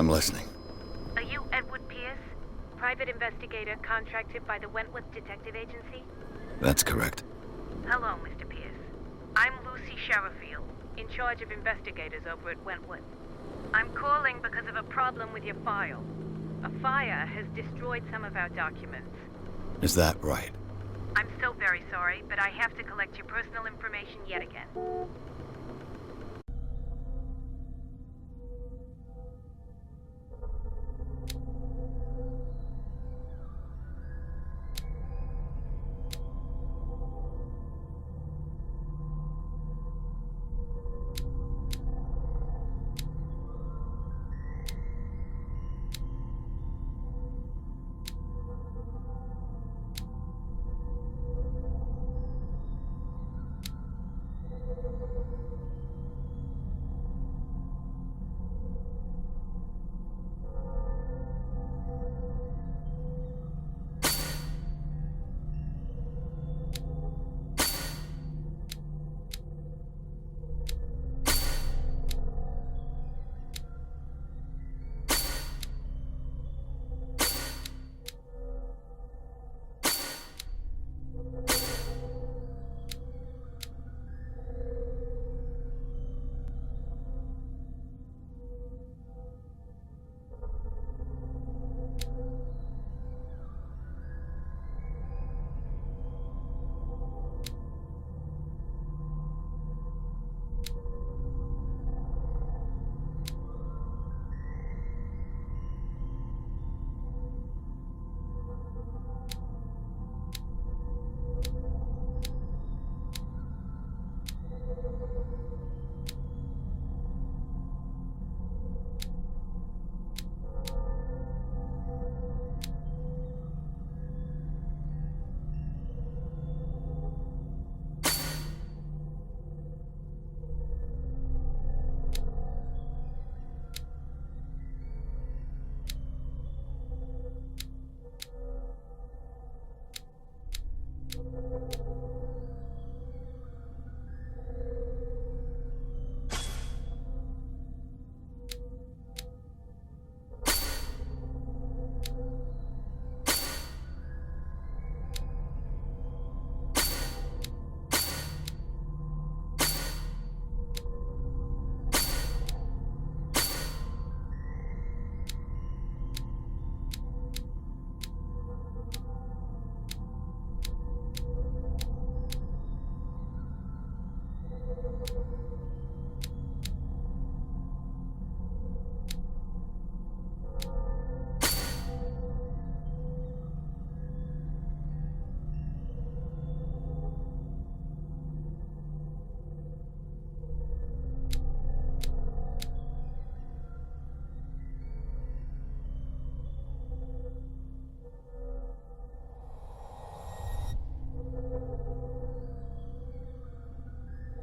I'm listening. Are you Edward Pierce? Private investigator contracted by the Wentworth Detective Agency? That's correct. Hello, Mr. Pierce. I'm Lucy Sherifield, in charge of investigators over at Wentworth. I'm calling because of a problem with your file. A fire has destroyed some of our documents. Is that right? I'm so very sorry, but I have to collect your personal information yet again.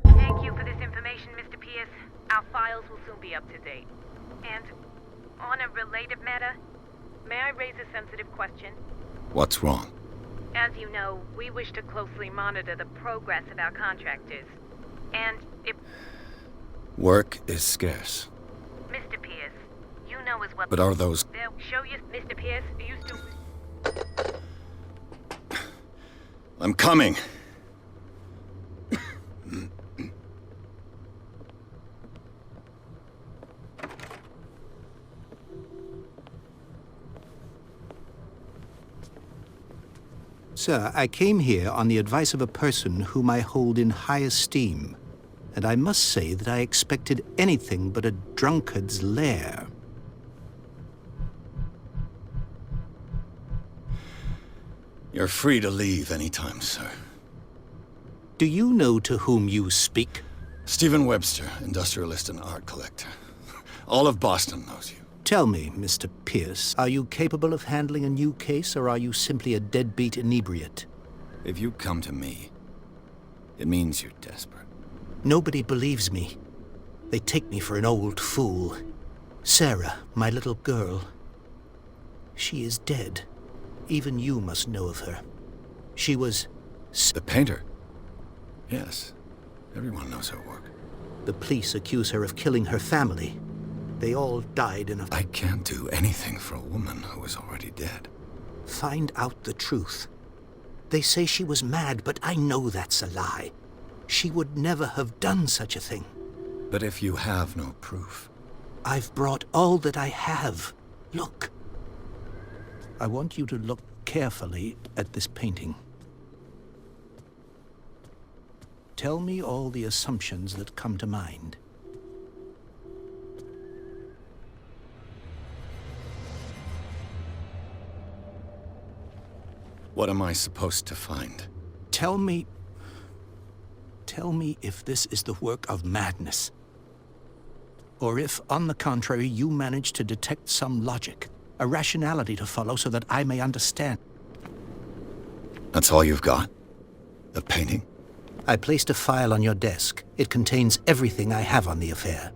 Thank you for this information, Mr. Pierce. Our files will soon be up to date. And on a related matter, may I raise a sensitive question? What's wrong? As you know, we wish to closely monitor the progress of our contractors. And if... Work is scarce. Mr. Pierce, you know as well... But are those... They'll show you... Mr. Pierce, are you still... I'm coming! Sir, I came here on the advice of a person whom I hold in high esteem, and I must say that I expected anything but a drunkard's lair. You're free to leave anytime, sir. Do you know to whom you speak? Stephen Webster, industrialist and art collector. All of Boston knows you. Tell me, Mr. Pierce, are you capable of handling a new case, or are you simply a deadbeat inebriate? If you come to me, it means you're desperate. Nobody believes me. They take me for an old fool. Sarah, my little girl, she is dead. Even you must know of her. She was... The painter? Yes. Everyone knows her work. The police accuse her of killing her family. They all died in a... I can't do anything for a woman who is already dead. Find out the truth. They say she was mad, but I know that's a lie. She would never have done such a thing. But if you have no proof... I've brought all that I have. Look. I want you to look carefully at this painting. Tell me all the assumptions that come to mind. What am I supposed to find? Tell me if this is the work of madness. Or if, on the contrary, you manage to detect some logic, a rationality to follow so that I may understand. That's all you've got? The painting? I placed a file on your desk. It contains everything I have on the affair.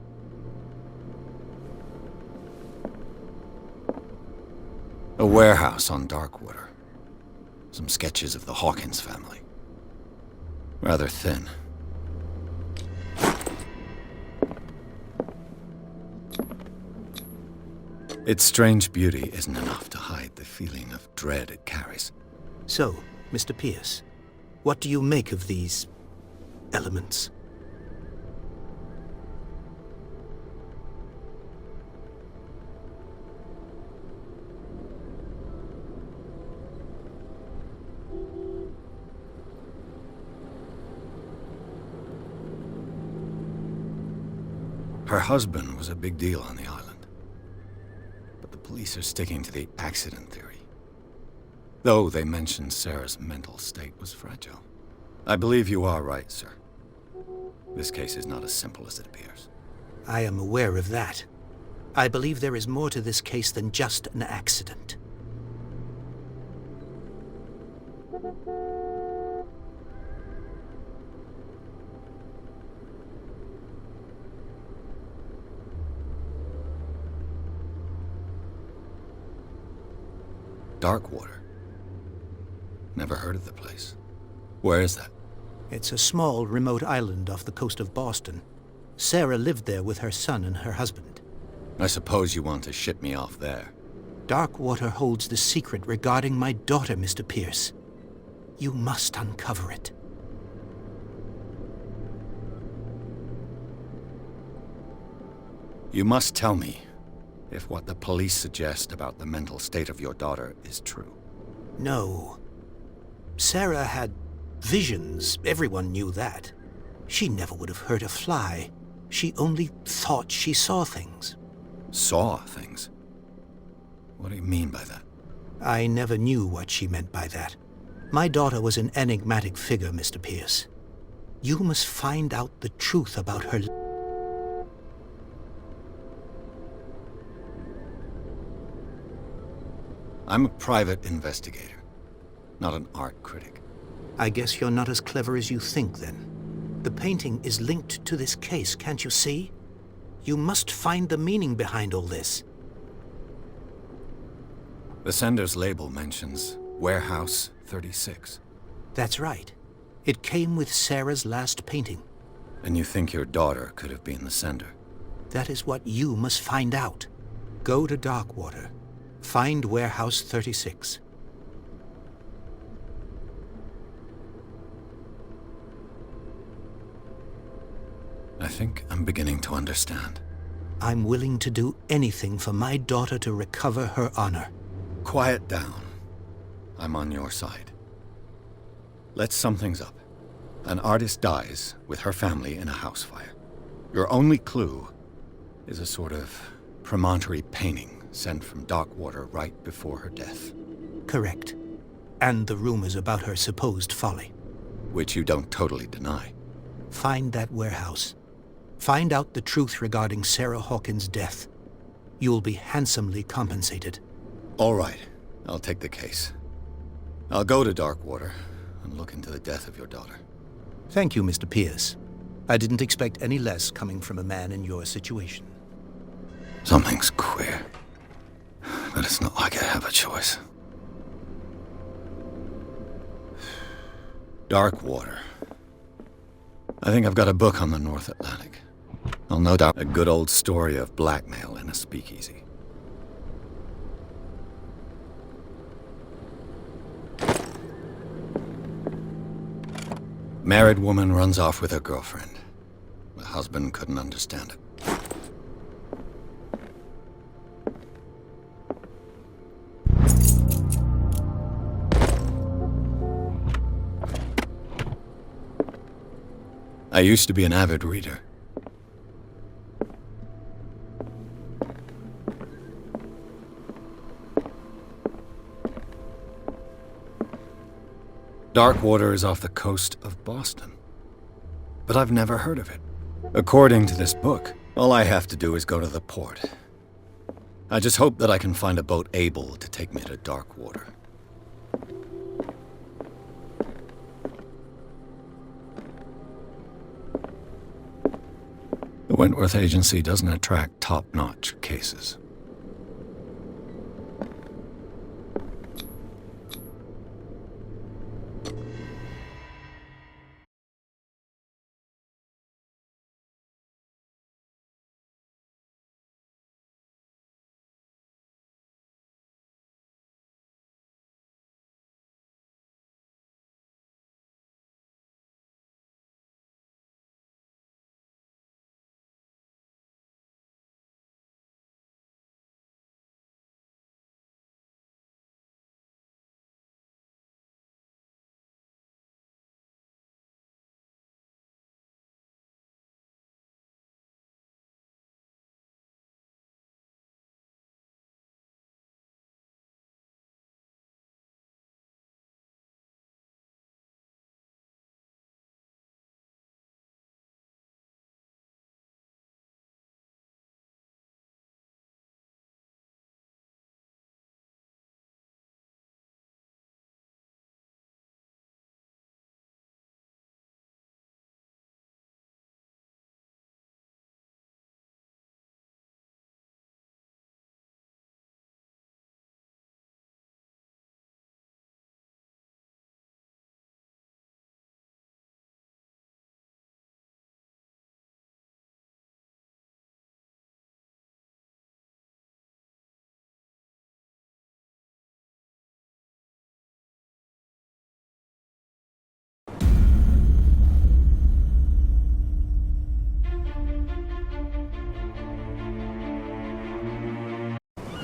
A warehouse on Darkwater. Some sketches of the Hawkins family. Rather thin. Its strange beauty isn't enough to hide the feeling of dread it carries. So, Mr. Pierce, what do you make of these elements? Her husband was a big deal on the island. But the police are sticking to the accident theory. Though they mentioned Sarah's mental state was fragile. I believe you are right, sir. This case is not as simple as it appears. I am aware of that. I believe there is more to this case than just an accident. Darkwater. Never heard of the place. Where is that? It's a small, remote island off the coast of Boston. Sarah lived there with her son and her husband. I suppose you want to ship me off there. Darkwater holds the secret regarding my daughter, Mr. Pierce. You must uncover it. You must tell me if what the police suggest about the mental state of your daughter is true. No. Sarah had visions. Everyone knew that. She never would have hurt a fly. She only thought she saw things. Saw things? What do you mean by that? I never knew what she meant by that. My daughter was an enigmatic figure, Mr. Pierce. You must find out the truth about her. I'm a private investigator, not an art critic. I guess you're not as clever as you think, then. The painting is linked to this case, can't you see? You must find the meaning behind all this. The sender's label mentions Warehouse 36. That's right. It came with Sarah's last painting. And you think your daughter could have been the sender? That is what you must find out. Go to Darkwater. Find Warehouse 36. I think I'm beginning to understand. I'm willing to do anything for my daughter to recover her honor. Quiet down. I'm on your side. Let's sum things up. An artist dies with her family in a house fire. Your only clue is a sort of promontory painting sent from Darkwater right before her death. Correct. And the rumors about her supposed folly. Which you don't totally deny. Find that warehouse. Find out the truth regarding Sarah Hawkins' death. You'll be handsomely compensated. All right. I'll take the case. I'll go to Darkwater and look into the death of your daughter. Thank you, Mr. Pierce. I didn't expect any less coming from a man in your situation. Something's queer. But it's not like I have a choice. Darkwater. I think I've got a book on the North Atlantic. Well, no doubt a good old story of blackmail in a speakeasy. Married woman runs off with her girlfriend. The husband couldn't understand it. I used to be an avid reader. Darkwater is off the coast of Boston, but I've never heard of it. According to this book, all I have to do is go to the port. I just hope that I can find a boat able to take me to Darkwater. The Wentworth Agency doesn't attract top-notch cases.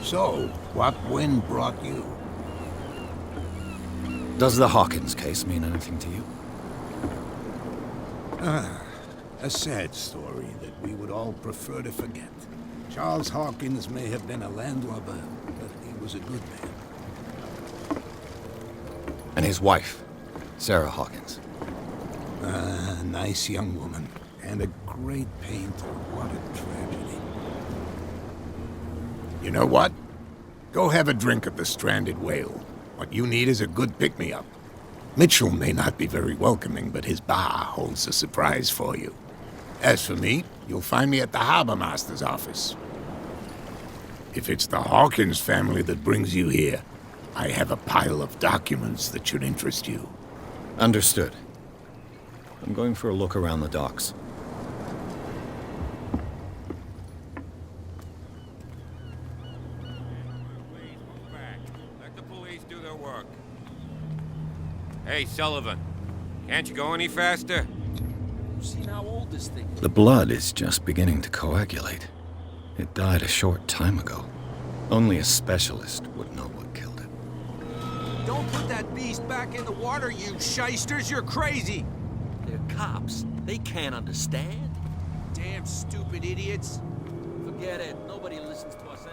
So, what wind brought you? Does the Hawkins case mean anything to you? A sad story that we would all prefer to forget. Charles Hawkins may have been a landlubber, but he was a good man. And his wife, Sarah Hawkins. A nice young woman, and a great painter. What a tragedy. You know what? Go have a drink at the Stranded Whale. What you need is a good pick-me-up. Mitchell may not be very welcoming, but his bar holds a surprise for you. As for me, you'll find me at the Harbor Master's office. If it's the Hawkins family that brings you here, I have a pile of documents that should interest you. Understood. I'm going for a look around the docks. Let the police do their work. Hey, Sullivan. Can't you go any faster? You've seen how old this thing is. The blood is just beginning to coagulate. It died a short time ago. Only a specialist would know what killed it. Don't put that beast back in the water, you shysters! You're crazy! They're cops. They can't understand. Damn stupid idiots. Forget it. Nobody listens to us